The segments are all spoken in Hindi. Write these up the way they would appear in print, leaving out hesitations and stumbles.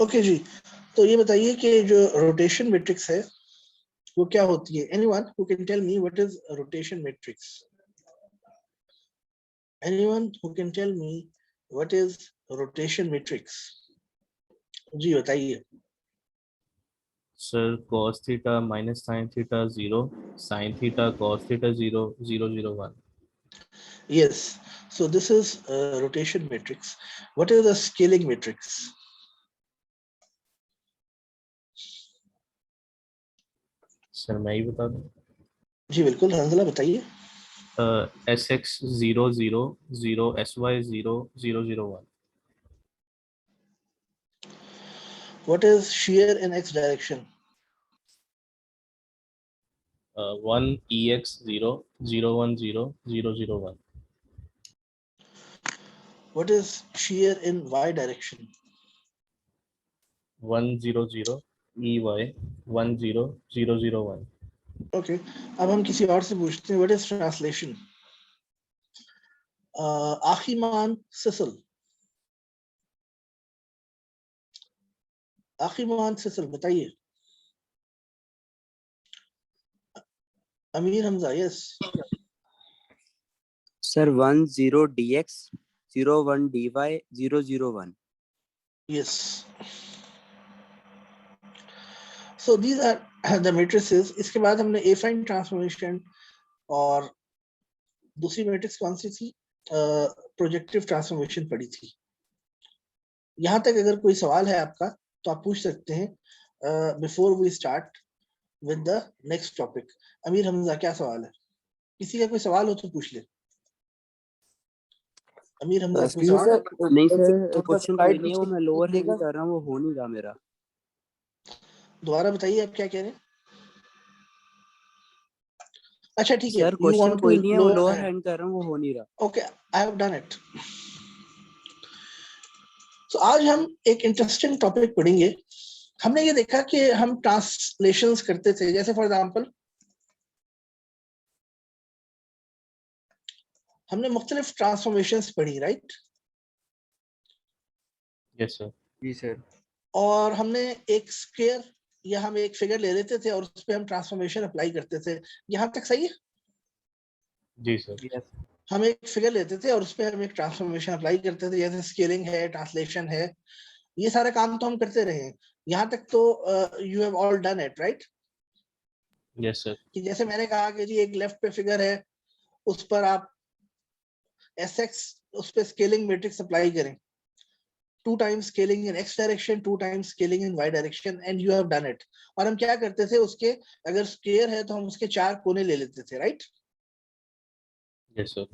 ओके जी, तो ये बताइए कि जो रोटेशन मैट्रिक्स है वो क्या होती है? Anyone who can tell me what is rotation matrix? Anyone who can tell me what is rotation matrix? जी बताइए। Sir cos theta minus sin theta 0, sin theta cos theta 0, 0, 0, 1. Yes, so this is rotation matrix. What is the scaling matrix? Sir मैं ही बता दूं। जी बिल्कुल, हंसला बताइए। SX 0, 0, 0, SY 0, 0, 0, 1. What is shear in x direction? 1 EX 0, 0, 1, 0, 0, 0, 1. What is shear in y direction? 1, 0, 0, EY 1, 0, 0, 0, 1. Okay, अब हम किसी और से पूछते हैं. What is translation? Achiman Sissel. Achiman Sissel, बताइए. Amir Hamza, yes. Sir, 1, 0 dx, 0, 1 dy, 0, 0, 1. Yes. So these are the matrices. इसके बाद हमने affine transformation और दूसरी मैट्रिक्स कौन सी थी? प्रोजेक्टिव ट्रांसफॉर्मेशन पढ़ी थी. यहाँ तक अगर कोई सवाल है आपका तो आप पूछ सकते हैं before we start with the next topic. Amir Hamza, क्या सवाल है? किसी का कोई सवाल हो तो पूछ ले. अमीर हमजा, कोई सवाल? नहीं सर, क्वेश्चन कोई नहीं है, वो मैं लोअर हैंड कर रहा हूँ, वो हो नहीं रहा मेरा. दोबारा बताइए आप क्या कह रहे हैं. अच्छा ठीक है, सर क्वेश्चन कोई नहीं है, वो लोअर हैंड कर रहा हूँ, वो हो नहीं रहा. Okay, I have done it. तो आज हम एक इंटरेस्टिंग टॉपिक पढ़ेंगे. हमने ये देखा कि हम ट्रांसलेशंस करते थे, जैसे फॉर एग्जांपल हमने मुख्तलिफ ट्रांसफॉर्मेशंस पढ़ी, राइट? Yes sir. जी सर. और हमने एक स्क्वायर या हम एक फिगर ले लेते थे और उस पे हम ट्रांसफॉर्मेशन अप्लाई करते थे. यहाँ तक सही है? जी सर. यस. हम एक फिगर लेते थे और उस पे हम एक ट्रांसफॉर्मेशन अप्लाई करते थे, जैसे स्केलिंग है, ट्रांसलेशन है. ये सारे काम तो हम करते रहे हैं. यहाँ तक तो you have all done it, right? Yes sir. कि जैसे मैंने कहा कि जी एक लेफ्ट पे फिगर है, उस पर आप SX उस पे स्केलिंग मैट्रिक्स अप्लाई करें. 2 times scaling in x direction, 2 times scaling in y direction, and you have done it. और हम क्या करते थे, उसके अगर स्क्वायर है तो हम उसके 4 कोने ले लेते थे, राइट? Yes sir.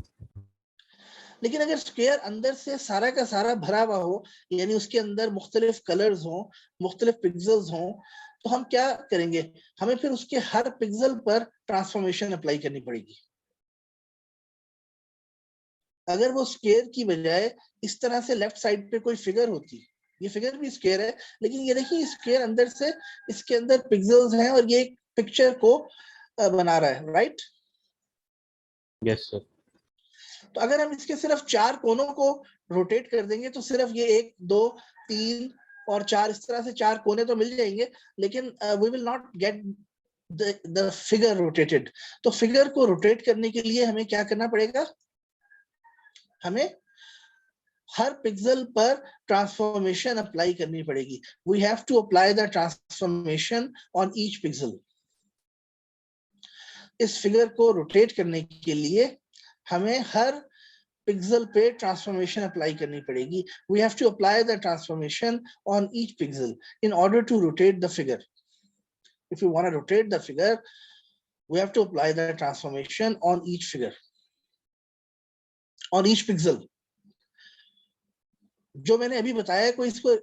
लेकिन अगर स्क्वायर अंदर से सारा का सारा भरा हुआ हो, यानी उसके अंदर मुख्तलिफ कलर्स हो, मुख्तलिफ पिक्सल्स हो, तो हम क्या करेंगे? हमें फिर उसके हर पिक्सल पर ट्रांसफॉर्मेशन अप्लाई करनी पड़ेगी. अगर वो स्क्वायर की बजाय इस तरह से लेफ्ट साइड पे कोई फिगर होती, ये फिगर भी स्क्वायर है, लेकिन ये देखिए स्क्वायर अंदर से इसके अंदर पिक्सल्स हैं और ये एक पिक्चर को बना रहा है, राइट? Yes sir. तो अगर हम इसके सिर्फ 4 कोनों को रोटेट कर देंगे तो सिर्फ ये 1, 2, 3 और 4 इस तरह से 4 कोने तो मिल जाएंगे, लेकिन we will not get the figure rotated. तो फिगर को रोटेट करने के लिए हमें क्या करना पड़ेगा? हमें हर पिक्सल पर ट्रांसफॉर्मेशन अप्लाई करनी पड़ेगी. We have to apply the transformation on each pixel. इस फिगर को रोटेट करने के लिए हमें हर पिक्सल पे ट्रांसफॉर्मेशन अप्लाई करनी पड़ेगी. We have to apply the transformation on each pixel in order to rotate the figure. If you want to rotate the figure, we have to apply the transformation on each figure, on each pixel. जो मैंने अभी बताया है, कोई इसको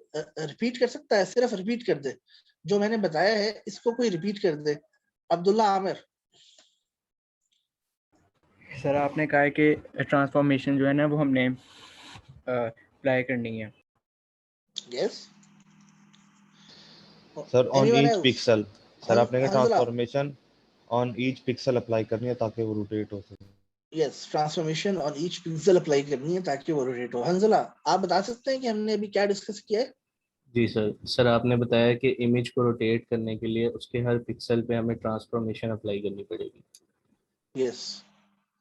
रिपीट कर सकता है? सिर्फ रिपीट कर दे जो मैंने बताया है, इसको कोई रिपीट कर दे. अब्दुल्ला आमिर. सर आपने कहा है कि ट्रांसफॉर्मेशन जो है ना वो हमने अप्लाई करनी है. Yes sir on each pixel. Sir आपने कहा transformation on each pixel apply करनी है ताकि वो रोटेट हो सके. Yes, transformation on each pixel apply करनी है ताकि वो रोटेट हो। हंजला, आप बता सकते हैं कि हमने अभी क्या डिस्कस किया है? जी सर। सर आपने बताया कि इमेज को रोटेट करने के लिए उसके हर पिक्सल पे हमें ट्रांसफॉर्मेशन अप्लाई करनी पड़ेगी। यस।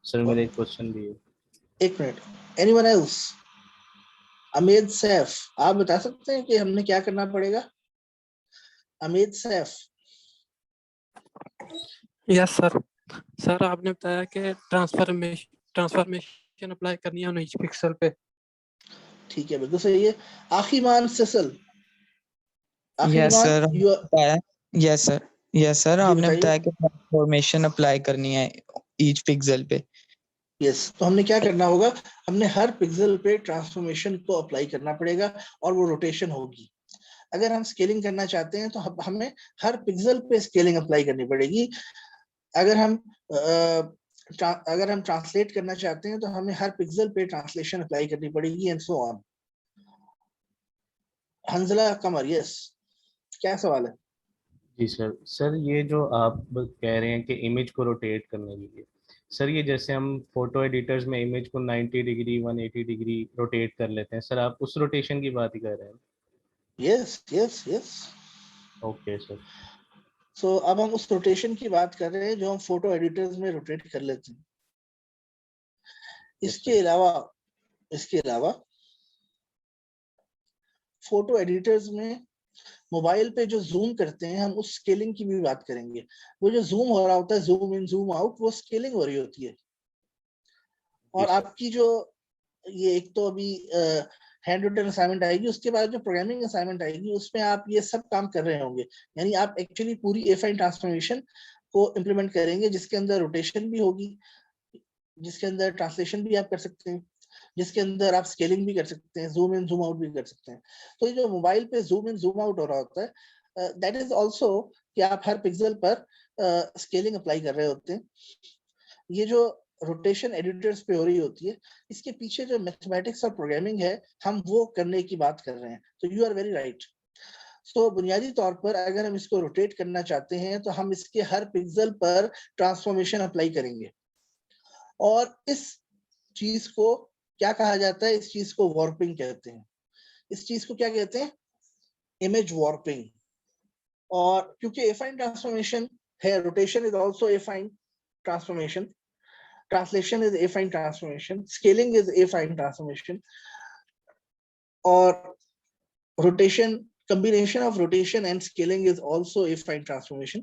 सर मेरा एक क्वेश्चन भी है। एक minute, anyone else? Amid Saif, आप बता सकते हैं कि हमने क्या करना पड़ेगा? Amid Saif. Yes sir. Sir आपने बताया कि ट्रांसफॉर्मेशन अप्लाई करनी है ईच पिक्सल पे। ठीक है, बिल्कुल सही है। आखिमान सिसल, यस आखिमान सर, यू, बताया। यस सर, यस सर, जी आपने बताइए। बताया कि ट्रांसफॉर्मेशन अप्लाई करनी है ईच पिक्सल पे। यस, तो हमने क्या करना होगा? हमने हर पिक्सल पे ट्रांसफॉर्मेशन को अप्लाई करना पड़ेगा और वो रोटेशन होगी। अगर हम स्केलिंग करना चाहते हैं तो हमें हर पिक्सल पे स्केलिंग अप्लाई करनी पड़ेगी। अगर हम ट्रांसलेट करना चाहते हैं तो हमें हर पिक्सल पे ट्रांसलेशन अप्लाई करनी पड़ेगी and so on. Hanzala Qamar, yes, क्या सवाल है? जी सर। सर ये जो आप कह रहे हैं कि इमेज को रोटेट करने के लिए, सर ये जैसे हम फोटो एडिटर्स में इमेज को 90 डिग्री 180 डिग्री रोटेट कर लेते हैं, सर आप उस रोटेशन की बात ही कर रहे हैं? Yes yes yes. Okay sir. So अब हम उस रोटेशन की बात कर रहे हैं जो हम फोटो एडिटर्स में रोटेट कर लेते हैं। Yes sir. इसके अलावा फोटो एडिटर्स में मोबाइल पे जो जूम करते हैं, हम उस स्केलिंग की भी बात करेंगे। वो जो जूम हो रहा होता है, जूम इन जूम आउट, वो स्केलिंग हो रही होती है। जी और सर। आपकी जो ये एक तो अभी हैंड रिटन असाइनमेंट आएगी, उसके बाद जो प्रोग्रामिंग असाइनमेंट आएगी उसमें आप ये सब काम कर रहे होंगे। यानी आप एक्चुअली पूरी एफाइन ट्रांसफॉर्मेशन को इम्प्लीमेंट करेंगे, जिसके अंदर रोटेशन भी होगी, जिसके अंदर ट्रांसलेशन भी आप कर सकते हैं, जिसके अंदर आप स्केलिंग भी कर सकते हैं, जूम इन जूम आउट भी कर सकते हैं। तो ये जो मोबाइल पे जूम इन जूम आउट हो रहा होता है, दैट इज ऑल्सो कि आप हर पिक्सल पर स्केलिंग अप्लाई कर रहे होते हैं। ये जो रोटेशन एडिटर्स पे हो रही होती है, इसके पीछे जो मैथमेटिक्स और प्रोग्रामिंग है, हम वो करने की बात कर रहे हैं। तो यू आर वेरी राइट। सो बुनियादी तौर पर अगर हम इसको रोटेट करना चाहते हैं तो हम इसके हर पिक्सल पर ट्रांसफॉर्मेशन अप्लाई करेंगे। और इस चीज को क्या कहा जाता है? इस चीज को वॉर्पिंग कहते हैं। इस चीज को क्या कहते हैं? Image warping. और क्योंकि एफाइन ट्रांसफॉर्मेशन है, rotation is also affine transformation, translation is affine transformation, scaling is affine transformation, और rotation, combination of rotation and scaling is also affine transformation।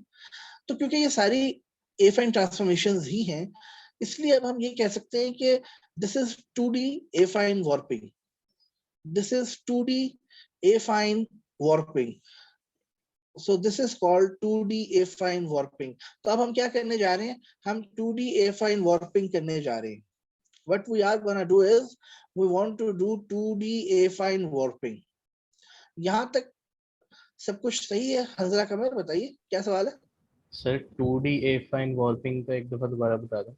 तो क्योंकि ये सारी affine transformations ही हैं, इसलिए अब हम ये कह सकते हैं कि this is 2D affine warping, this is 2D affine warping, so this is called 2D affine warping। तो अब हम क्या करने जा रहे हैं? हम 2D affine warping करने जा रहे हैं। What we are gonna do is we want to do 2D affine warping। यहाँ तक सब कुछ सही है? हंजला कमर, बताइए क्या सवाल है? सर 2D एफाइन वॉर्पिंग का एक दफा दोबारा बता दें।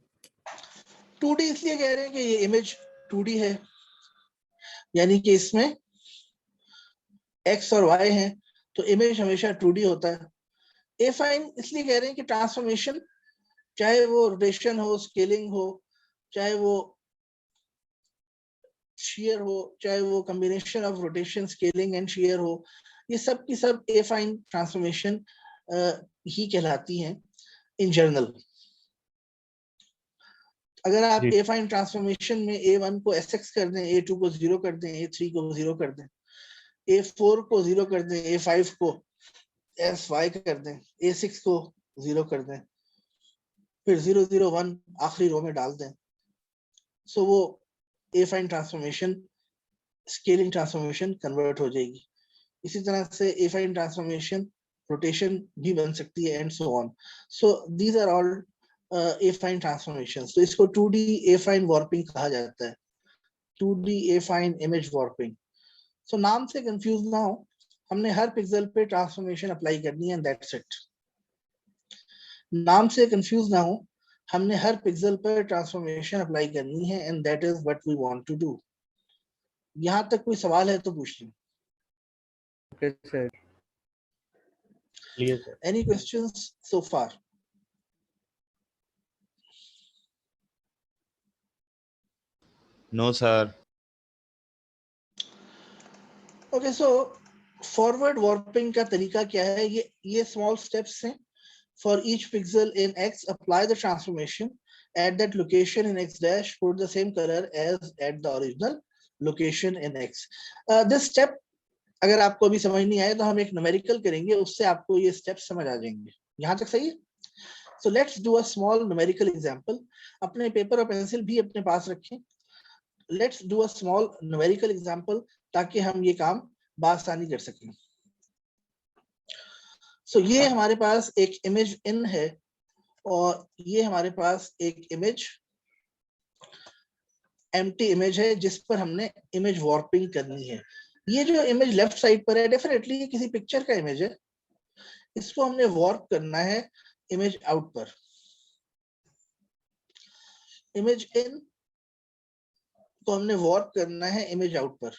2D इसलिए कह रहे हैं कि ये इमेज 2D है, यानी कि इसमें x और y है, तो इमेज हमेशा 2D होता है। एफाइन इसलिए कह रहे हैं कि ट्रांसफॉर्मेशन, चाहे वो रोटेशन हो, स्केलिंग हो, चाहे वो शेयर हो, चाहे वो combination of rotation, scaling and share हो, ये सब की सब एफाइन ट्रांसफॉर्मेशन ही कहलाती हैं इन जनरल। अगर आप जी एफाइन ट्रांसफॉर्मेशन में a1 को sx कर दें, a2 को 0 कर दें, a3 को 0 कर दें, a4 को 0 कर दें, a5 को sy कर दें, a6 को 0 कर दें, फिर 0 0 1 आखिरी रो में डाल दें, सो वो affine transformation scaling transformation convert हो जाएगी। इसी तरह से एफाइन ट्रांसफॉर्मेशन रोटेशन भी बन सकती है and so on. So these are all affine transformations. तो इसको 2D एफाइन वॉर्पिंग कहा जाता है, 2D एफाइन इमेज वॉर्पिंग। सो नाम से कंफ्यूज ना हो, हमने हर पिक्सल पे ट्रांसफॉर्मेशन अप्लाई करनी है, दैट्स इट। नाम से कंफ्यूज ना हो, हमने हर पिक्सल पर ट्रांसफॉर्मेशन अप्लाई करनी है and that is what we want to do. यहाँ तक कोई सवाल है तो पूछ लो। Okay sir. Clear sir. Any questions so far? No sir. Okay, so forward warping का तरीका क्या है? ये स्मॉल स्टेप्स हैं. For each pixel in x apply the transformation at that location in x dash, put the same color as at the original location in x. This step अगर आपको अभी समझ नहीं आए तो हम एक न्यूमेरिकल करेंगे, उससे आपको ये स्टेप समझ आ जाएंगे. यहाँ तक सही है? So let's do a small numerical example. अपने पेपर और पेंसिल भी अपने पास रखें. Let's do a small numerical example ताकि हम ये काम बासानी कर सकें. So ये हमारे पास एक इमेज इन है और ये हमारे पास एक इमेज एम्प्टी इमेज है जिस पर हमने इमेज वॉर्पिंग करनी है. ये जो इमेज लेफ्ट साइड पर है, डेफिनेटली ये किसी पिक्चर का इमेज है. इसको हमने वॉर्प करना है इमेज आउट पर. इमेज इन को हमने वॉर्प करना है इमेज आउट पर.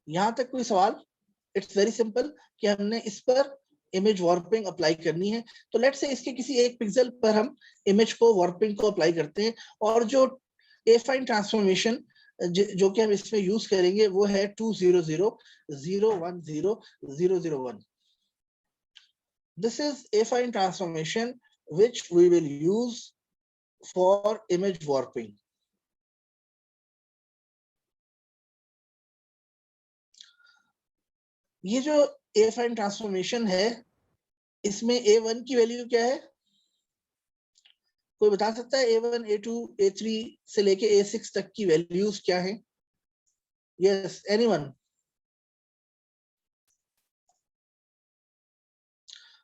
यहां तक कोई सवाल? इट्स वेरी सिंपल कि हमने इस पर इमेज वॉर्पिंग अप्लाई करनी है. तो लेट्स से इसके किसी एक पिक्सल पर हम इमेज को वॉर्पिंग को अप्लाई करते हैं और जो एफाइन ट्रांसफॉर्मेशन जो कि हम इसमें यूज करेंगे वो है 200,010,001. This is affine transformation which we will use for image warping. ये जो affine transformation है, इसमें A1 की वैल्यू क्या है? कोई बता सकता है? A1, A2, A3 से लेके A6 तक की वैल्यूज क्या हैं? Yes, anyone?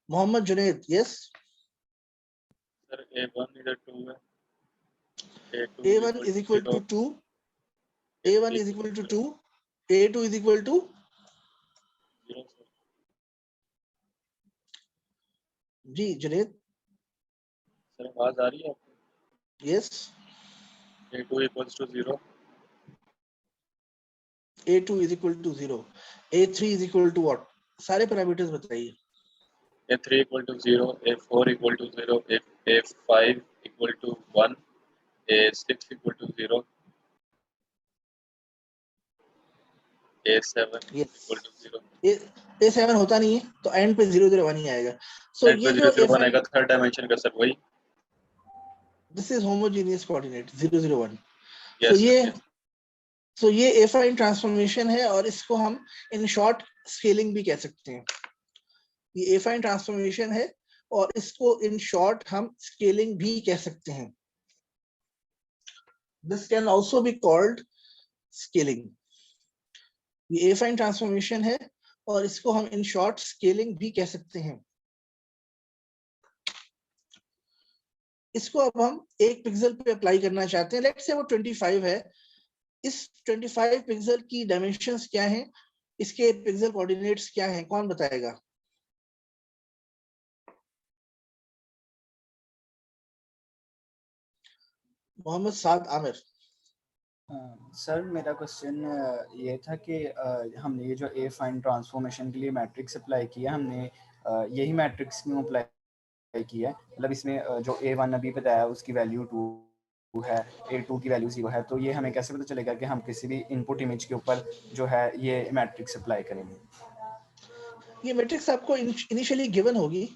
Mohammad Junaid, yes? Sir A1 इधर 2 है. A1 is equal to 2. A1 is equal to 2. A2 is equal to 0 sir. जी जुनैद. सर आवाज आ रही है आपको? Yes. A2 equals to 0. A2 is equal to 0. A3 is equal to what? सारे पैरामीटर्स बताइए. A3 equal to 0. A4 equal to 0. A5 equal to 1. A6 equal to 0. A7 Yes. equal to 0. A7 होता नहीं है तो एंड पे 001 ही आएगा. So एंड पे ये जो 001 आएगा थर्ड डायमेंशन का सर वही. This is homogeneous coordinate 001. Yes, So ये एफाइन ट्रांसफॉर्मेशन है और इसको हम इन शॉर्ट स्केलिंग भी कह सकते हैं. ये एफाइन ट्रांसफॉर्मेशन है और इसको इन शॉर्ट हम स्केलिंग भी कह सकते हैं. This can also be called scaling. ये एफाइन ट्रांसफॉर्मेशन है और इसको हम इन शॉर्ट स्केलिंग भी कह सकते हैं. इसको अब हम एक पिक्सल पे अप्लाई करना चाहते हैं. लेट्स से वो 25 है. इस 25 पिक्सल की डायमेंशंस क्या हैं? इसके पिक्सल कोऑर्डिनेट्स क्या हैं? कौन बताएगा? मोहम्मद साद आमिर. सर मेरा क्वेश्चन ये था कि हमने ये जो ए फाइन ट्रांसफॉर्मेशन के लिए मैट्रिक्स अप्लाई किया, हमने यही मैट्रिक्स क्यों अप्लाई किया है? मतलब इसमें जो A1 अभी बताया उसकी वैल्यू 2 है, A2 की वैल्यू 0 है, तो ये हमें कैसे पता चलेगा कि हम किसी भी इनपुट इमेज के ऊपर जो है ये मैट्रिक्स अप्लाई करेंगे? ये मैट्रिक्स आपको इनिशियली गिवन होगी.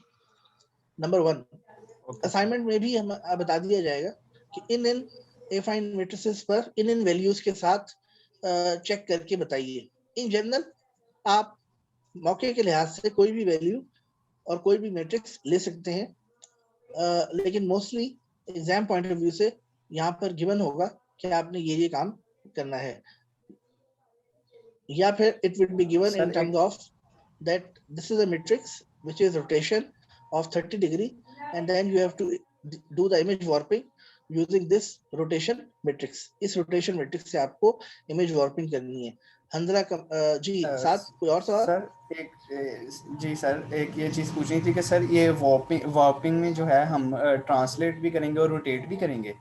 नंबर 1 असाइनमेंट में भी हम बता दिया जाएगा कि इन एफाइन मैट्रिसेस पर इन वैल्यूज के साथ चेक करके बताइए. इन जनरल आप मौके के लिहाज से कोई भी वैल्यू और कोई भी मैट्रिक्स ले सकते हैं, लेकिन mostly exam point of view से यहाँ पर गिवन होगा कि आपने ये काम करना है, या फिर it will be given in terms of that this is a matrix which is rotation of 30 degree and then you have to do the image warping using this rotation matrix. इस rotation matrix से आपको image warping करनी है. हंजरा जी साथ कोई और सवाल? सर जी सर एक ये चीज़ पूछनी थी कि सर ये वार्पिंग में जो है हम ट्रांसलेट भी करेंगे और रोटेट भी करेंगे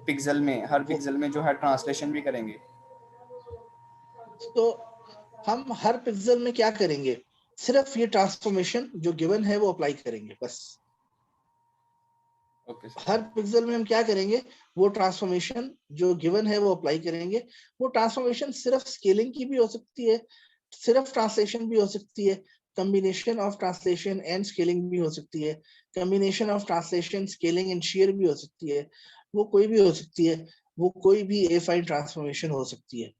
पिक्सल में, हर पिक्सल में जो है ट्रांसलेशन भी करेंगे. तो हम हर पिक्सल में क्या करेंगे? सिर्फ ये ट्रांसफॉर्मेशन जो गिवन है वो अप्लाई करेंगे बस. Okay sir. हर पिक्सल में हम क्या करेंगे, वो ट्रांसफॉर्मेशन जो गिवन है वो अप्लाई करेंगे। वो ट्रांसफॉर्मेशन सिर्फ स्केलिंग की भी हो सकती है, सिर्फ ट्रांसलेशन भी हो सकती है, combination of translation and scaling भी हो सकती है, combination of translation scaling and share भी हो सकती है, वो कोई भी हो सकती है, वो कोई भी एफाइन ट्रांसफॉर्मेशन हो सकती है।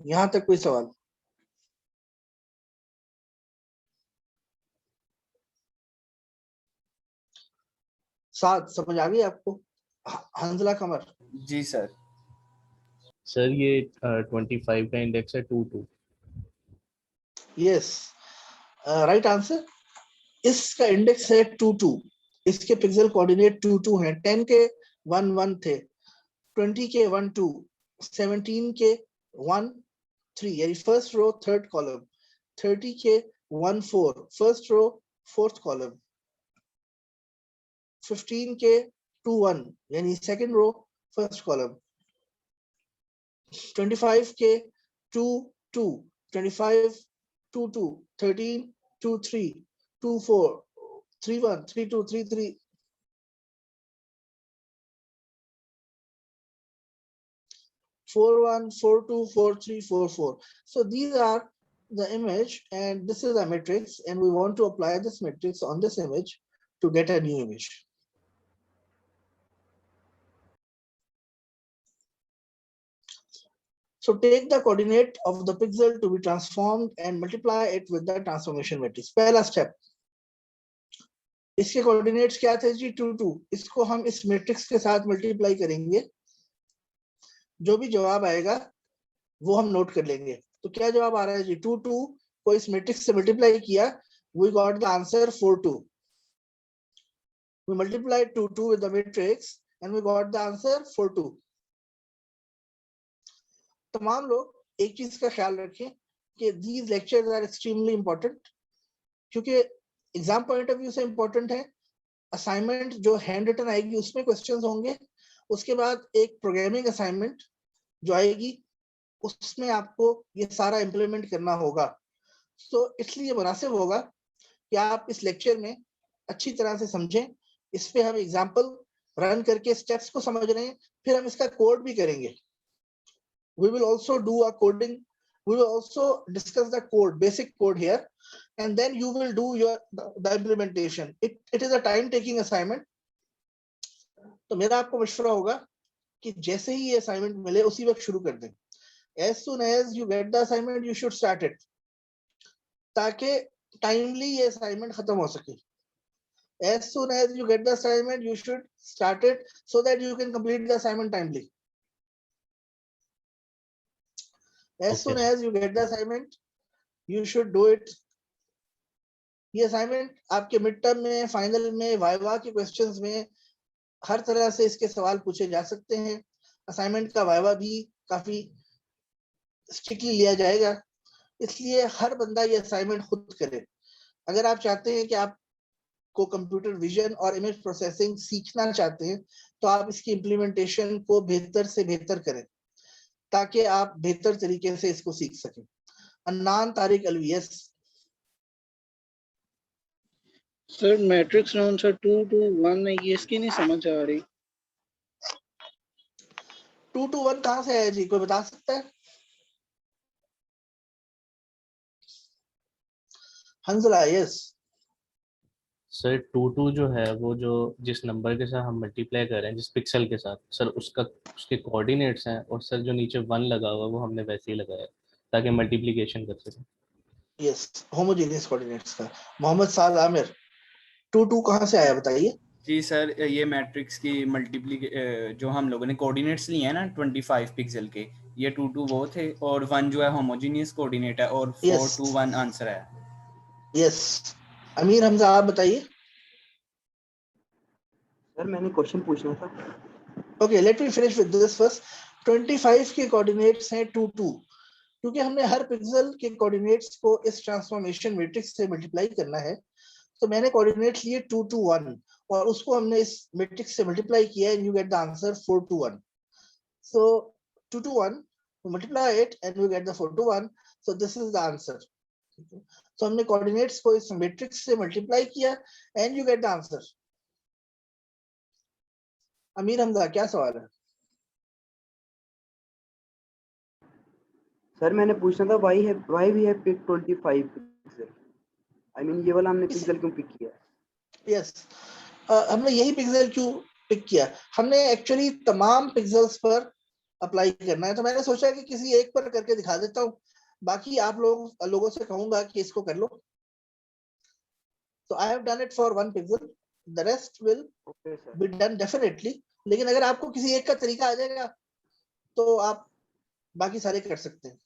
यहाँ तक कोई सवाल? साथ समझ आ गई आपको? हंजला कमर? जी सर। सर ये 25 का इंडेक्स है 2 2। Yes, right answer. इसका इंडेक्स है 2 2, इसके पिक्सल कोऑर्डिनेट 2 2 हैं। 10 के 1 1 थे, 20 के 1 2, 17 के 1 3 यानी फर्स्ट रो थर्ड कॉलम, 30 के 1 4 फर्स्ट रो फोर्थ कॉलम, 15 के 2 1 यानी सेकंड रो फर्स्ट कॉलम, 25 के 2 2, 25 2 2, 13 2 3, 2 4 3 1 3 2 3 3, 4 1 4 2 4 3 4 4. So these are the image and this is a matrix, and we want to apply this matrix on this image to get a new image. So take the coordinate of the pixel to be transformed and multiply it with the transformation matrix. पहला step, इसके coordinates क्या थे जी? 2 2, इसको हम इस matrix के साथ multiply करेंगे, जो भी जवाब आएगा वो हम नोट कर लेंगे। तो क्या जवाब आ रहा है जी? 2 2 को इस मैट्रिक्स से मल्टीप्लाई किया, we got the answer 4 2. We multiplied 2 2 with the matrix and we got the answer 4 2. तमाम लोग एक चीज का ख्याल रखें कि these lectures are extremely important, क्योंकि एग्जाम पॉइंट ऑफ व्यू से इंपॉर्टेंट है। असाइनमेंट जो हैंड रिटन आएगी उसमें क्वेश्चंस होंगे, उसके बाद एक प्रोग्रामिंग असाइनमेंट जो आएगी उसमें आपको ये सारा इम्प्लीमेंट करना होगा। तो इसलिए मुनासिब होगा कि आप इस लेक्चर में अच्छी तरह से समझें। इस पे हम एग्जाम्पल रन करके स्टेप्स को समझ रहे हैं, फिर हम इसका कोड भी करेंगे। We will also do a coding, we will also discuss the code, basic code here, and then you will do the implementation. It is a time taking assignment. तो मेरा आपको मशवरा होगा कि जैसे ही ये असाइनमेंट मिले उसी वक्त शुरू कर दें। As soon as you get the assignment, you should start it, ताकि टाइमली ये असाइनमेंट खत्म हो सके। As soon as you get the assignment, you should start it so that you can complete the assignment timely. As soon as you get the assignment, you should do it. ये असाइनमेंट आपके मिड टर्म में, फाइनल में, वाइवा के क्वेश्चंस में हर तरह से इसके सवाल पूछे जा सकते हैं। असाइनमेंट का वाइवा भी काफी स्ट्रिक्टली लिया जाएगा, इसलिए हर बंदा ये असाइनमेंट खुद करे। अगर आप चाहते हैं कि आपको कंप्यूटर विजन और इमेज प्रोसेसिंग सीखना चाहते हैं, तो आप इसकी इम्प्लीमेंटेशन को बेहतर से बेहतर करें ताकि आप बेहतर तरीके से इसको सीख सकें। Annan Tariq Alvi, yes sir matrix answer 2 2 1 है, ये इसकी नहीं समझ आ रही। 2 2 1 कहाँ से आया जी, कोई बता सकता है? हंसला, यस सर 2 2 जो है वो जो जिस नंबर के साथ हम मल्टीप्लाई कर रहे हैं, जिस पिक्सल के साथ सर, उसके कोऑर्डिनेट्स हैं, और सर जो नीचे 1 लगा हुआ वो हमने वैसे ही लगाया ताकि मल्टीप्लिकेशन कर सकें। यस, होमोजेनियस कोऑर्डिनेट्स का। मोहम्मद साद आमिर, 2 2 कहाँ से आया बताइए? जी सर, ये मैट्रिक्स की जो हम लोगों ने कोऑर्डिनेट्स लिए हैं ना 25 पिक्सल के, ये 2 2 वो थे, और 1 जो है होमोजेनियस कोऑर्डिनेट है, और 4 2 1 आंसर है। यस, अमीर हमजा आप बताइए। सर मैंने क्वेश्चन पूछना था। Okay, let me finish with this first. 25 के कोऑर्डिनेट्स हैं 2 2, क्योंकि हमने हर पिक्सल के कोऑर्डिनेट्स को इस ट्रांसफॉर्मेशन मैट्रिक्स से मल्टीप्लाई करना है, तो मैंने कोऑर्डिनेट्स लिए 2 2 1 और उसको हमने इस मैट्रिक्स से मल्टीप्लाई किया and you get the answer 4 2 1. So 2 2 1, we multiply it and we get the 4 2 1. So this is the answer. So हमने कोऑर्डिनेट्स को इस मैट्रिक्स से मल्टीप्लाई किया and you get the answer. अमीर हमजा क्या सवाल है? सर मैंने पूछना था why we have picked 25 pixel, I mean ये वाला हमने पिक्सल क्यों पिक किया? यस, हमने यही पिक्सल क्यों पिक किया? हमने एक्चुअली तमाम पिक्सल्स पर अप्लाई करना है, तो मैंने सोचा कि किसी एक पर करके दिखा देता हूँ, बाकी आप लोगों से कहूंगा कि इसको कर लो। So I have done it for one pixel, the rest will okay sir, be done definitely, लेकिन अगर आपको किसी एक का तरीका आ जाएगा तो आप बाकी सारे कर सकते हैं।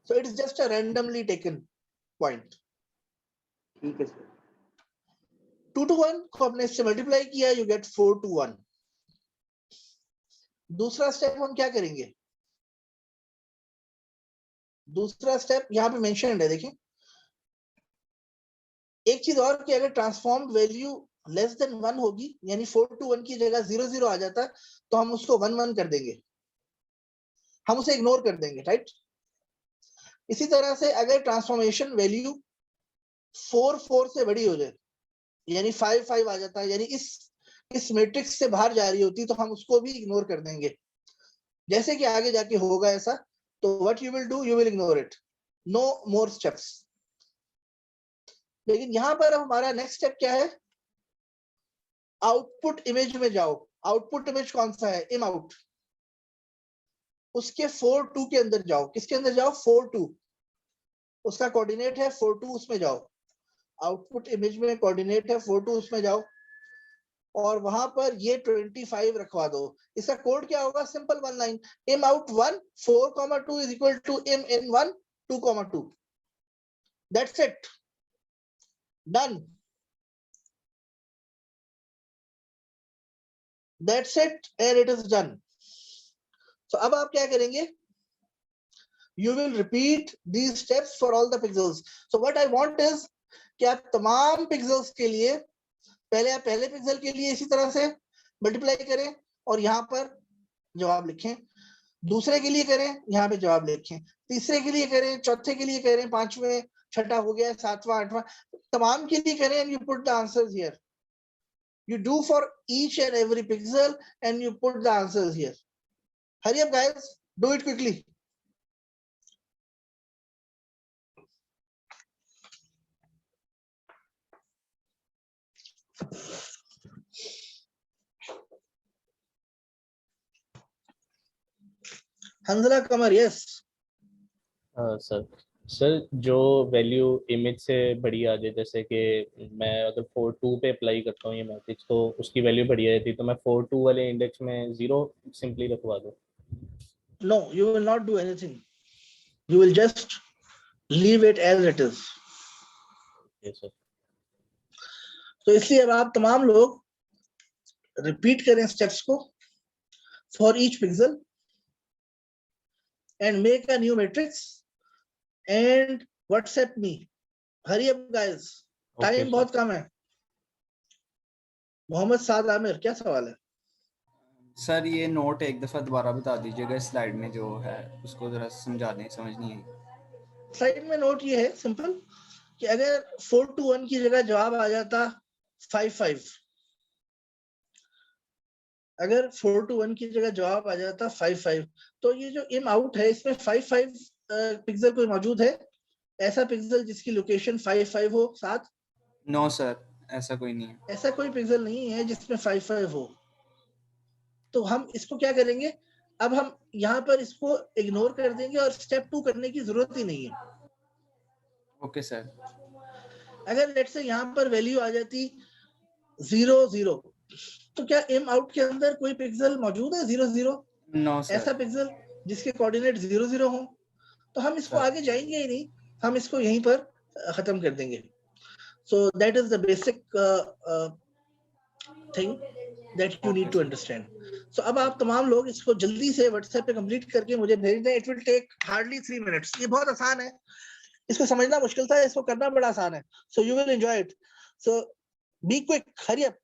So it is just a randomly taken point. ठीक है सर। 2 to 1 को आपने इससे मल्टीप्लाई किया, you get 4 to 1. दूसरा स्टेप हम क्या करेंगे? दूसरा स्टेप यहाँ पे मेंशन्ड है, देखिए। एक चीज और कि अगर ट्रांसफॉर्म्ड वैल्यू लेस देन 1 होगी, यानी 4 to 1 की जगह 0 0 आ जाता, तो हम उसको 1 1 कर देंगे, हम उसे इग्नोर कर देंगे, राइट? इसी तरह से अगर ट्रांसफॉर्मेशन वैल्यू 4 4 से बड़ी हो जाए, यानी 5 5 आ जाता है, यानी इस मैट्रिक्स से बाहर जा रही होती, तो हम उसको भी इग्नोर कर देंगे। जैसे कि आगे जाके होगा ऐसा, तो what you will do, you will ignore it, no more steps. लेकिन यहां पर हमारा नेक्स्ट स्टेप क्या है? आउटपुट इमेज में जाओ। आउटपुट इमेज कौन सा है? इम आउट। उसके 4 2 के अंदर जाओ। किसके अंदर जाओ? 4 2, उसका कोऑर्डिनेट है 4 2, उसमें जाओ। आउटपुट इमेज में कोऑर्डिनेट है 4 2, उसमें जाओ और वहां पर ये 25 रखवा दो। इसका कोड क्या होगा? Simple one line, im out 1 4 2 is equal to im in 1 2 2। That's it, done. That's it and it is done. So अब आप क्या करेंगे? You will repeat these steps for all the pixels. So what I want is कि आप तमाम पिक्सल्स के लिए पहले आप पहले पिक्सल के लिए इसी तरह से मल्टीप्लाई करें और यहाँ पर जवाब लिखें, दूसरे के लिए करें, यहाँ पे जवाब लिखें, तीसरे के लिए करें, चौथे के लिए करें, पांचवें, छठा हो गया, सातवां, आठवां, तमाम के लिए करें and you put the answers here. You do for each and every pixel and you put the answers here. Hurry up guys, do it quickly. Hanzala Kamar, yes. Sir जो वैल्यू इमेज से बड़ी आ जाए, जैसे कि मैं अगर 4 2 पे अप्लाई करता हूँ ये मैट्रिक्स, तो उसकी वैल्यू बड़ी आ जाती, तो मैं 4 2 वाले इंडेक्स में 0 सिंपली रखवा दूँ? No, you will not do anything. You will just leave it as it is. Yes, sir. तो इसलिए अब आप तमाम लोग रिपीट करें स्टेप्स को for each pixel and make a new matrix and WhatsApp me. Hurry up guys, time बहुत कम है। मोहम्मद साद आमिर, क्या सवाल है? सर ये नोट एक दफ़ा दोबारा बता दीजिएगा, स्लाइड में जो है उसको ज़रा समझा दें, समझ नहीं आई। स्लाइड में नोट ये है सिंपल कि अगर 4 to 1 की जगह जवाब आ जाता 5 5, अगर 4 to 1 की जगह जवाब आ जाता 5 5, तो ये जो इम आउट है इसमें 5 5 पिक्सल कोई मौजूद है? ऐसा पिक्सल जिसकी लोकेशन 5 5 हो साथ? नो सर, ऐसा कोई नहीं है। ऐसा कोई पिक्सल नहीं है जिसमें 5 5 हो। तो हम इसको क्या करेंगे? अब हम यहाँ पर इसको इग्नोर कर देंगे और स्टेप 2 करने की जरूरत ही नहीं है। Okay sir. अगर लेट्स से यहाँ पर वैल्यू आ जाती 0 0, तो क्या इम आउट के अंदर कोई पिक्सल मौजूद है 0 0? No sir. ऐसा पिक्सल जिसके कोऑर्डिनेट 0 0 हो? तो हम इसको आगे जाएंगे ही नहीं, हम इसको यहीं पर खत्म कर देंगे। So that is the basic thing that you need to understand. So अब आप तमाम लोग इसको जल्दी से व्हाट्सएप पे कंप्लीट करके मुझे भेज दें। It will take hardly 3 minutes. ये बहुत आसान है, इसको समझना मुश्किल था, इसको करना बड़ा आसान है। So you will enjoy it. So be quick, hurry up.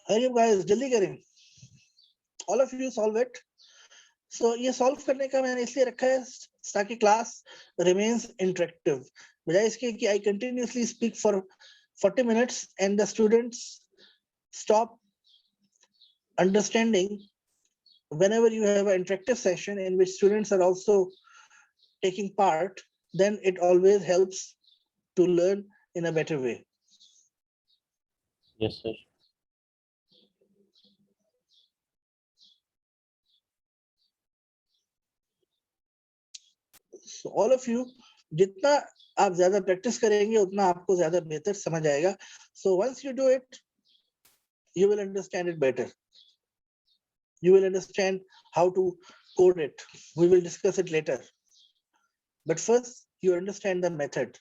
Hurry up guys, जल्दी करें. All of you solve it. So ये solve करने का मैंने इसलिए रखा है ताकि class remains interactive. बजाय इसके कि I continuously speak for 40 minutes and the students stop understanding. Whenever you have an interactive session in which students are also taking part, then it always helps to learn in a better way. Yes, sir. So all of you, जितना आप ज्यादा practice करेंगे उतना आपको ज्यादा बेहतर समझ आएगा. So once you do it, you will understand it better. You will understand how to code it. We will discuss it later. But first, you understand the method.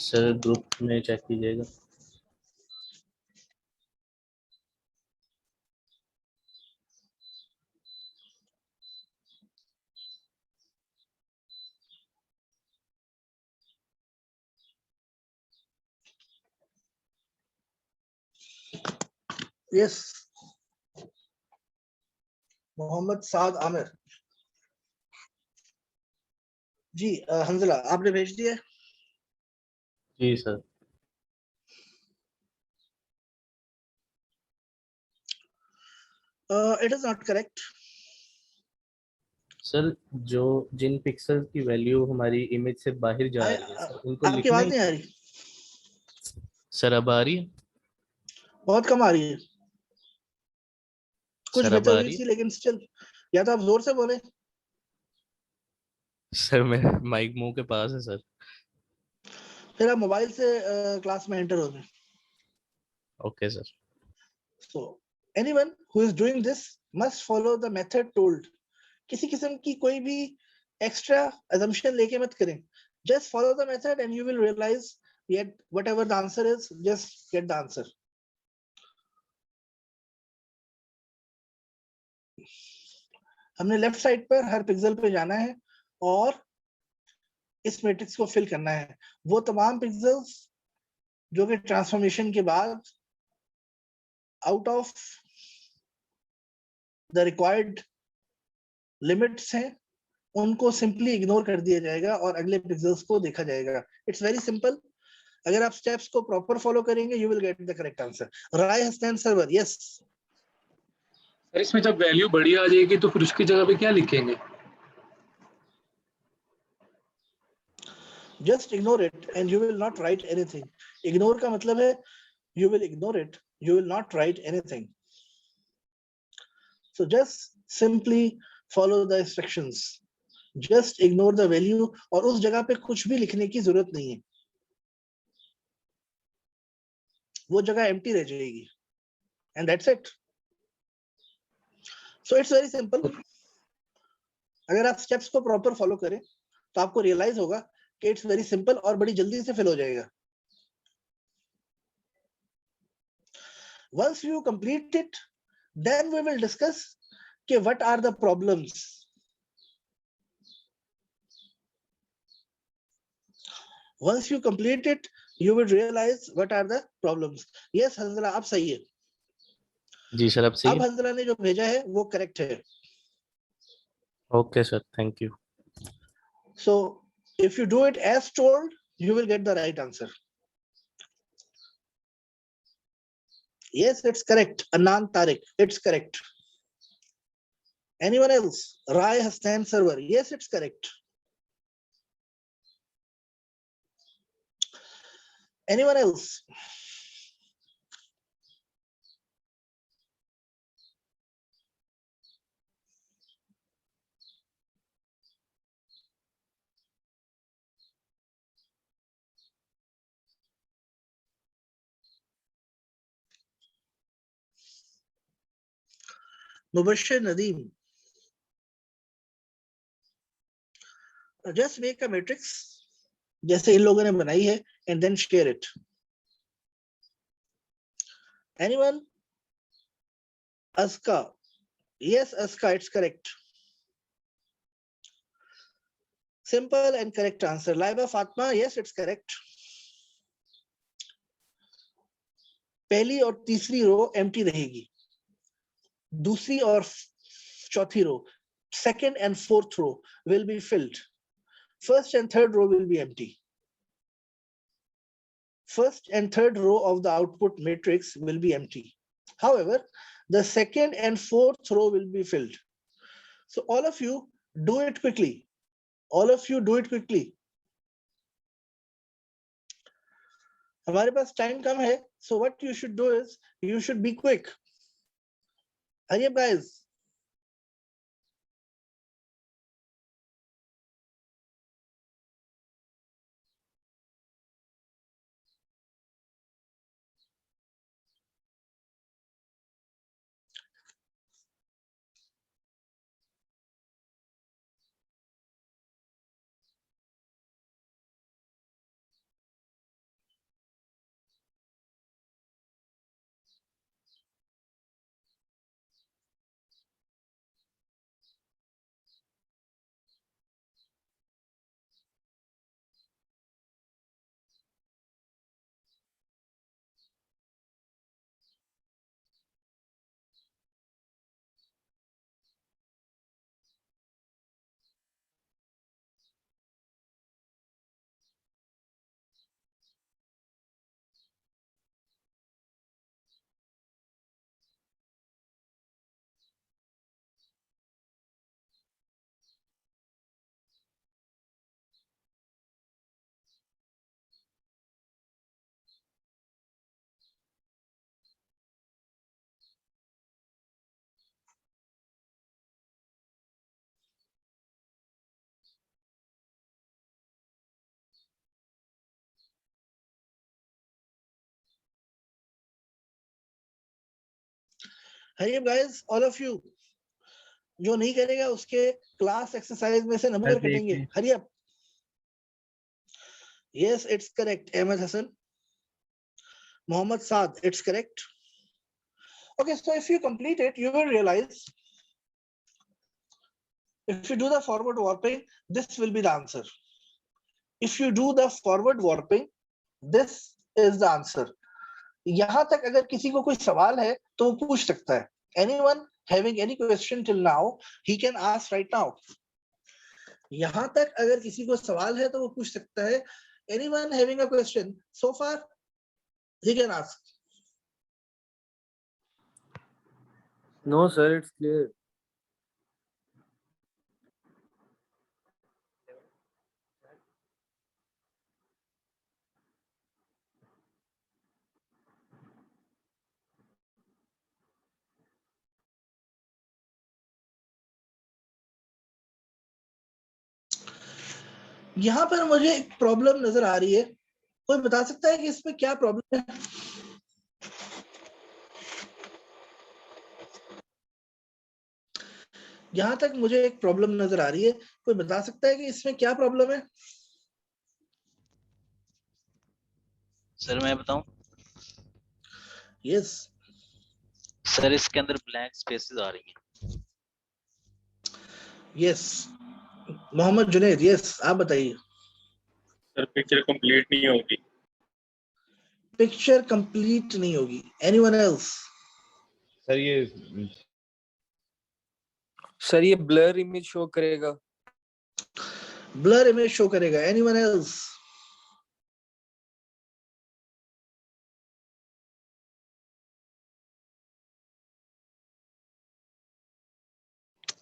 Sir group में चेक कीजिएगा. Yes. मोहम्मद साद आमिर जी. हंजला आपने भेज दिया. जी sir. It is not correct. Sir जो जिन पिक्सल की वैल्यू हमारी इमेज से बाहर जा रही है सर उनको आपकी लिखना आवाज ही. नहीं आ रही. सर अब आ रही है. बहुत कम आ रही है. कुछ सर अब बेहतर आ हुई रही है. थी लेकिन स्टिल या तो आप जोर से बोले. सर मेरा माइक मुंह के पास है सर. फिर आप मोबाइल से क्लास में एंटर हो गए. Okay sir. So anyone who is doing this must follow the method told. किसी किस्म की कोई भी extra assumption लेके मत करें. Just follow the method and you will realize yet whatever the answer is, just get the answer. हमने लेफ्ट साइड पर हर पिक्सल पे जाना है और इस मैट्रिक्स को फिल करना है. वो तमाम पिक्सल्स जो कि ट्रांसफॉर्मेशन के बाद out of the required limits हैं उनको सिंपली इग्नोर कर दिया जाएगा और अगले पिक्सल्स को देखा जाएगा. It's very simple. अगर आप स्टेप्स को प्रॉपर फॉलो करेंगे you will get the correct answer. Rai Hasan Sarwar. Yes sir इसमें जब वैल्यू बड़ी आ जाएगी तो फिर उसकी जगह पे क्या लिखेंगे? just ignore it and you will not write anything. Ignore का मतलब है you will ignore it, you will not write anything. So just simply follow the instructions. Just ignore the value, और उस जगह पे कुछ भी लिखने की जरूरत नहीं है, वो जगह एम्प्टी रह जाएगी, and that's it. So it's very simple. अगर आप स्टेप्स को प्रॉपर फॉलो करें तो आपको रियलाइज होगा कि इट्स वेरी सिंपल और बड़ी जल्दी से फिल हो जाएगा. Once you complete it, then we will discuss कि what are the problems. Once you complete it, you will realize what are the problems. Yes, हंसला आप सही है. जी सर, अब सही अब है. हंसला ने जो भेजा है वो करेक्ट है. Okay sir, thank you. So if you do it as told, you will get the right answer. Yes, it's correct. Anand Tariq, it's correct. Anyone else? Rai Hassan Server. Yes, it's correct. Anyone else? Mubashir Nadeem. Just make a matrix जैसे इन लोगों ने बनाई है and then share it. Anyone? Aska. Yes, Aska, it's correct. Simple and correct answer. Laiba Fatma, yes, it's correct. पहली और तीसरी रो empty रहेगी. दूसरी और चौथी रो, second and fourth row will be filled. First and third row will be empty. First and third row of the output matrix will be empty. However, the second and fourth row will be filled. So all of you do it quickly. All of you do it quickly. हमारे पास time कम है, so what you should do is you should be quick. Hurry up, guys. Hurry up, guys, all of you. जो नहीं करेगा उसके क्लास एक्सरसाइज में से नंबर कटेंगे. Hurry up. Yes, it's correct. Ahmed Hassan. Mohammad Saad, it's correct. Okay, so if you complete it, you will realize if you do the forward warping, this will be the answer. If you do the forward warping, this is the answer. यहाँ तक अगर किसी को कोई सवाल है तो वो पूछ सकता है. Anyone having any question till now, he can ask right now. यहाँ तक अगर किसी को सवाल है तो वो पूछ सकता है. Anyone having a question so far, he can ask. No, sir, it's clear. यहाँ पर मुझे एक प्रॉब्लम नजर आ रही है, कोई बता सकता है कि इसमें क्या प्रॉब्लम है? यहाँ तक मुझे एक प्रॉब्लम नजर आ रही है, कोई बता सकता है कि इसमें क्या प्रॉब्लम है? सर मैं बताऊं? यस सर इसके अंदर ब्लैंक स्पेसेस आ रही हैं। यस मोहम्मद जुनैद, यस आप बताइए। सर पिक्चर कंप्लीट नहीं होगी। पिक्चर कंप्लीट नहीं होगी। Anyone else? सर ये ब्लर इमेज शो करेगा। ब्लर इमेज शो करेगा। Anyone else?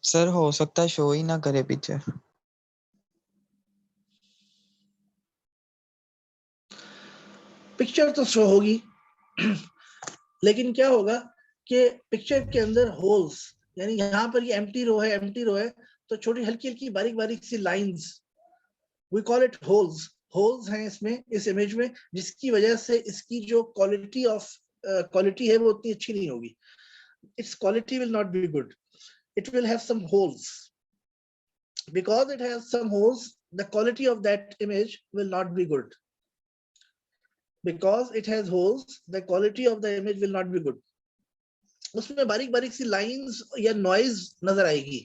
सर हो सकता है शो ही ना करे पिक्चर। पिक्चर तो शो होगी लेकिन क्या होगा कि पिक्चर के अंदर होल्स, यानी यहाँ पर ये एम्प्टी रो है, तो छोटी हल्की हल्की बारीक बारीक सी lines, we call it holes. Holes हैं इसमें, इस इमेज में, जिसकी वजह से इसकी जो क्वालिटी है वो उतनी अच्छी नहीं होगी। It's quality will not be good, it will have some holes. Because it has some holes, the quality of that image will not be good. Because it has holes, the quality of the image will not be good. उसमें बारीक बारीक सी लाइंस या नॉइज नजर आएगी।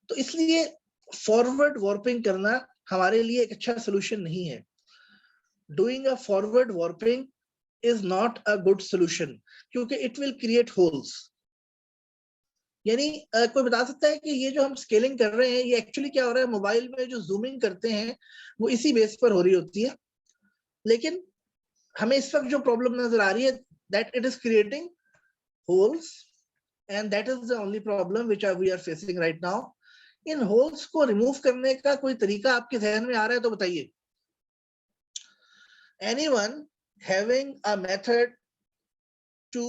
तो इसलिए फॉरवर्ड वॉर्पिंग करना हमारे लिए एक अच्छा सोल्यूशन नहीं है। Doing a forward warping is not a good solution, क्योंकि इट विल क्रिएट होल्स। यानी कोई बता सकता है कि ये जो हम स्केलिंग कर रहे हैं, ये एक्चुअली क्या हो रहा है? मोबाइल में जो जूमिंग करते हैं वो इसी बेस पर हो रही होती है, लेकिन हमें इस वक्त जो प्रॉब्लम नजर आ रही है, that it is creating holes, and that is the only problem which we are facing right now. इन होल्स को रिमूव करने का कोई तरीका आपके ध्यान में आ रहा है तो बताइए। Anyone having a method to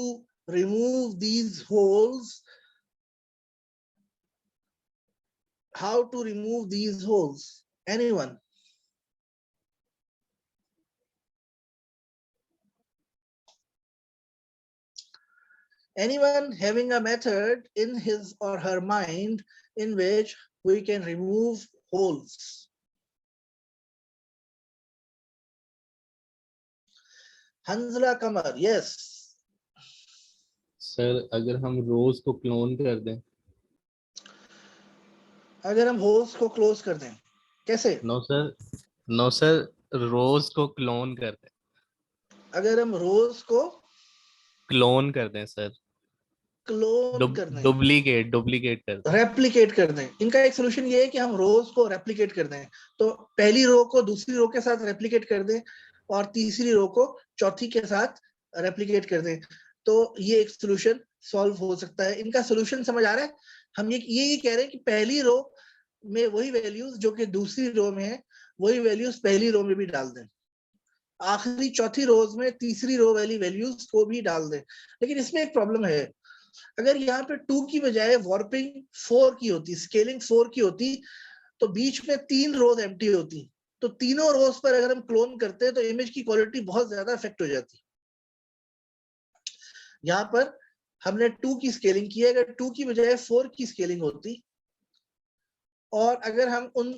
remove these holes? How to remove these holes? Anyone? Anyone having a method in his or her mind in which we can remove holes? Hanzala Kamar, yes. Sir अगर हम रोज को क्लोन कर दें। अगर हम होल्स को क्लोज कर दें, कैसे? नो सर रोज को क्लोन कर दें। अगर हम रोज को क्लोन कर दें सर, क्लोन कर दें, डुप्लीकेट कर दें, रेप्लिकेट कर दें। इनका एक सोल्यूशन ये है कि हम रोज को रेप्लिकेट कर दें। तो पहली रो को दूसरी रो के साथ रेप्लिकेट कर दें और तीसरी रो को चौथी के साथ रेप्लिकेट कर दें, तो ये एक सोल्यूशन सॉल्व हो सकता है। इनका सोल्यूशन समझ आ रहा है? हम ये कह रहे हैं कि पहली रो में वही वैल्यूज जो कि दूसरी रो में है, वही वैल्यूज पहली रो में भी डाल दें, आखिरी चौथी रोज में तीसरी रो वाली वैल्यूज को भी डाल दें। लेकिन इसमें एक प्रॉब्लम है, अगर यहाँ पे 2 की बजाय वॉर्पिंग 4 की होती, स्केलिंग 4 की होती, तो बीच में 3 रोज एम्प्टी होती, तो तीनों रोज पर अगर हम क्लोन करते तो इमेज की क्वालिटी बहुत ज्यादा इफेक्ट हो जाती। यहाँ पर हमने 2 की स्केलिंग की है, अगर 2 की बजाय 4 की स्केलिंग होती और अगर हम उन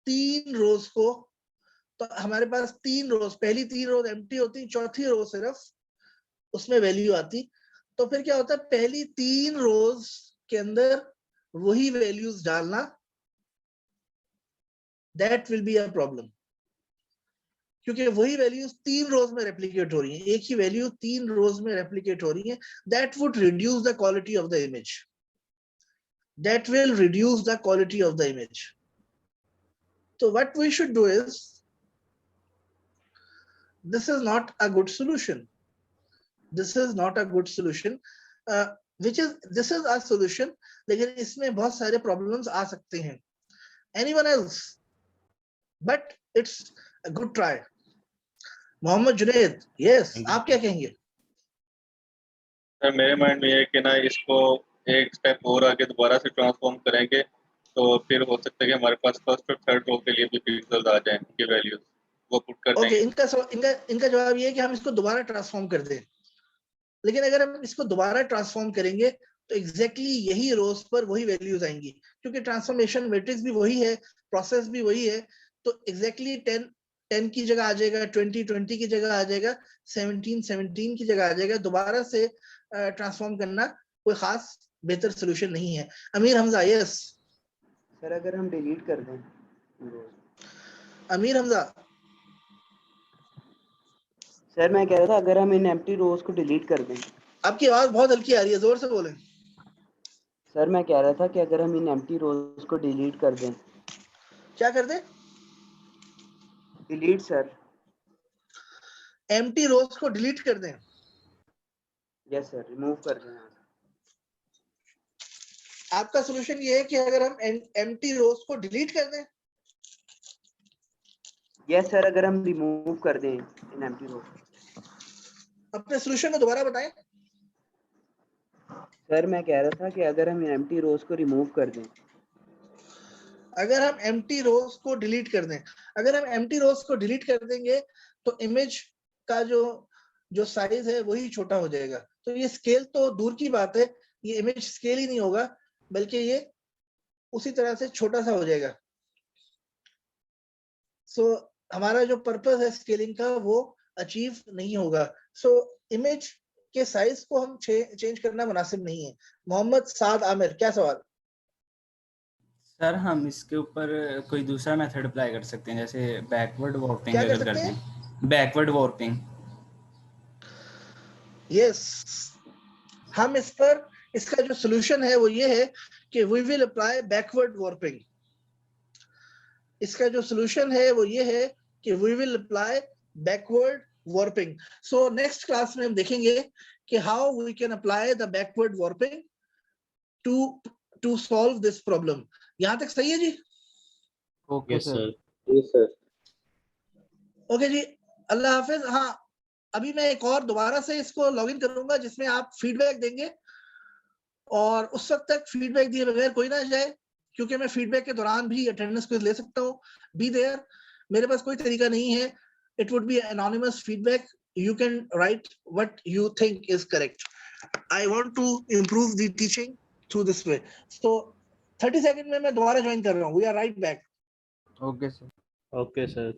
3 रोज को, तो हमारे पास 3 रोज, पहली 3 रोज एम्प्टी होती, चौथी रो सिर्फ उसमें वैल्यू आती, तो फिर क्या होता है? पहली 3 रोज के अंदर वही वैल्यूज डालना, that will be a problem, क्योंकि वही वैल्यूज 3 रोज में रेप्लिकेट हो रही हैं, एक ही वैल्यू 3 रोज में रेप्लिकेट हो रही है। That would reduce the quality of the image, that will reduce the quality of the image. So what we should do is, this is not a good solution. This is not a good solution. This is a solution, लेकिन इसमें बहुत सारे problems आ सकते हैं। Anyone else? But it's a good try. Mohammad Junaid, yes, आप क्या कहेंगे? सर मेरे माइंड में ये है कि ना इसको एक स्टेप और आगे दोबारा से ट्रांसफॉर्म करेंगे तो फिर हो सकता है कि हमारे पास फर्स्ट और थर्ड रो के लिए भी पिक्सेल्स आ जाएं उनकी वैल्यूज, वो पुट कर ओके, देंगे। इनका जवाब ये है कि हम इसको दोबारा ट्रांसफॉर्म कर दें। लेकिन अगर हम इसको दोबारा ट्रांसफॉर्म करेंगे तो एग्जैक्टली यही रोज पर वही वैल्यूज आएंगी, क्योंकि ट्रांसफॉर्मेशन मैट्रिक्स भी वही है, प्रोसेस भी वही है। तो एग्जैक्टली 10 की जगह आ जाएगा, 20 की जगह आ जाएगा, 17 की जगह आ जाएगा। दोबारा से ट्रांसफॉर्म करना कोई खास बेहतर सोल्यूशन नहीं है। अमीर हमजा, यस सर अगर हम डिलीट कर दें अमीर हमजा, सर मैं कह रहा था अगर हम इन एम्प्टी रोज को डिलीट कर दें। आपकी आवाज बहुत हल्की आ रही है, जोर से बोलें। सर मैं कह रहा था कि अगर हम इन एम्प्टी रोज को डिलीट कर दें। क्या कर दें? Delete sir. एम्प्टी रोज को डिलीट कर दें? यस सर, रिमूव कर दें। आपका सोल्यूशन ये है कि अगर हम एम्प्टी रोज को डिलीट कर दें? यस सर, अगर हम रिमूव कर दें इन एम्प्टी रोज। अपने सोल्यूशन को दोबारा बताएं। सर मैं कह रहा था कि अगर हम एम्प्टी रोज को रिमूव कर दें। अगर हम एम्प्टी रोज को डिलीट कर दें, अगर हम एम्प्टी रोज को डिलीट कर देंगे तो इमेज का जो साइज है वही छोटा हो जाएगा। तो ये स्केल तो दूर की बात है, ये इमेज स्केल ही नहीं होगा, बल्कि ये उसी तरह से छोटा सा हो जाएगा। सो हमारा जो पर्पस है स्केलिंग का वो अचीव नहीं होगा। सो इमेज के साइज को हम चेंज करना मुनासिब नहीं है। मोहम्मद साद आमिर, क्या सवाल? सर हम इसके ऊपर कोई दूसरा मेथड अप्लाई कर सकते हैं, जैसे बैकवर्ड वॉर्पिंग क्या कर अगर सकते करते हैं? हैं। Backward warping. यस, हम इस पर इसका जो सोल्यूशन है वो ये है कि we will apply backward warping. इसका जो सोल्यूशन है वो ये है कि we will apply backward warping. So next class में हम देखेंगे कि how we can apply the backward warping to solve this problem. यहां तक सही है जी? Okay sir. Yes sir. Okay जी, अल्लाह हाफिज। हाँ, अभी मैं एक और दोबारा से इसको लॉगिन करूंगा जिसमें आप फीडबैक देंगे, और उस वक्त तक फीडबैक दिए बगैर कोई ना जाए, क्योंकि मैं फीडबैक के दौरान भी अटेंडेंस क्विज ले सकता हूँ। बी देयर, मेरे पास कोई तरीका नहीं है। It would be anonymous feedback, you can write what you think is correct. I want to improve the teaching through this way. So 30 second में मैं दोबारा ज्वाइन कर रहा हूँ। We are right back. Okay sir. Okay sir.